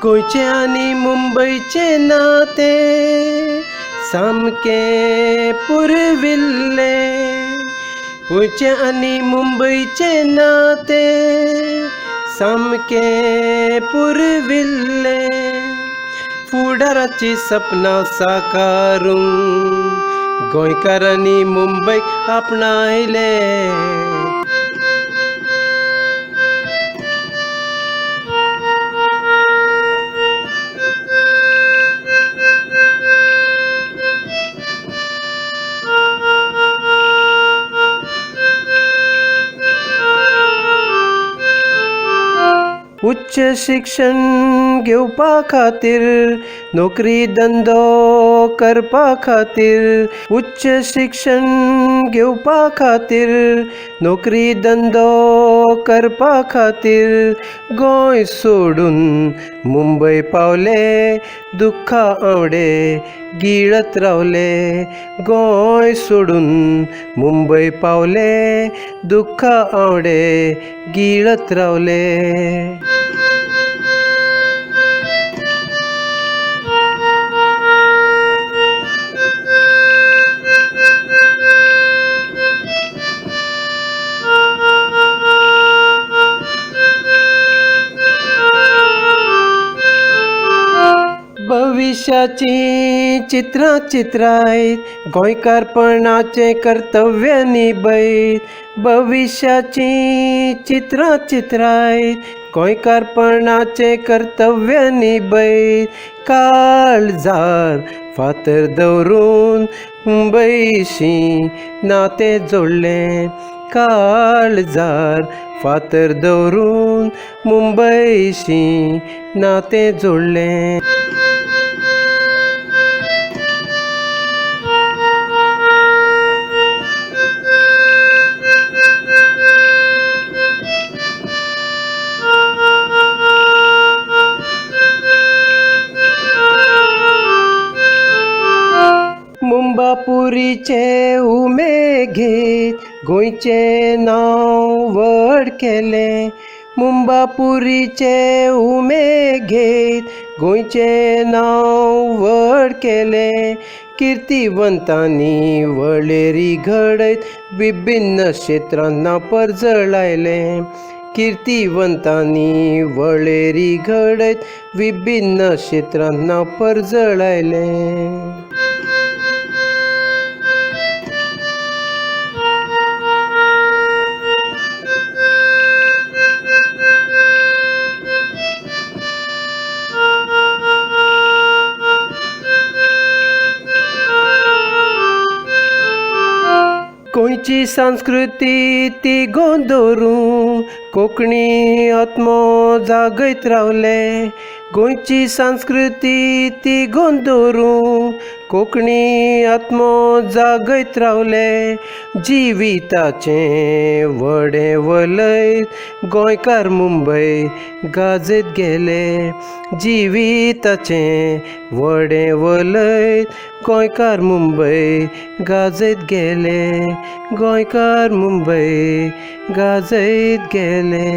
गोंयचे आनी मुंबयचे नाते सामके पुरविल्ले। गोंयचे आनी मुंबयचे नाते सामके पुरविल्ले। फुडाराची सपनां साकारूंक गोंयकारांनी मुंबयक आपणायले। उच्च शिक्षण घेवपा खातीर, नोकरी धंदो करपा खातीर, उच्च शिक्षण घेवपा खातीर, नोकरी धंदो करपा खातीर गोंय सोडून मुंबय पावले। दुख्खा आवडे गिळत रावले, गोंय सोडून मुंबय पावले। दुख्खा आवडे गिळत रावले। भविष्याची चित्रां चित्रायत गोंयकारपणाचे कर्तव्य निभयत। भविष्याची चित्रां चित्रायत गोंयकारपणाचे कर्तव्य निभयत। काळजार फातर दवरून मुंबयशी नातें जोडलें। काळजार फातर दवरून मुंबयशी नातें जोडलें। मुंबापुरीचे उमेदीत गोंयचे नांव व्हड केलें। मुंबापुरीचे उमेदीत गोंयचे नांव व्हड केलें। किर्तिवंतांनी वळेरी घडयत विभिन्न क्षेत्रांत नांव परजळायलें। किर्तिवंतांनी वळेरी घडयत विभिन्न क्षेत्रांत नांव परजळायलें। गोंयची संस्कृती तिगोवन दवरूंक कोंकणी आत्मो जागयत रावले। गोंयची संस्कृती तिगोवन दवरूंक कोंकणी आत्मो जागयत रावले। जिविताचें व्हडें वलयत गोंयकार मुंबय गाजयत गेले। जिविताचें व्हडें वलयत गोंयकार मुंबय गाजयत गेले। गोंयकार मुंबय गाजयत गेले।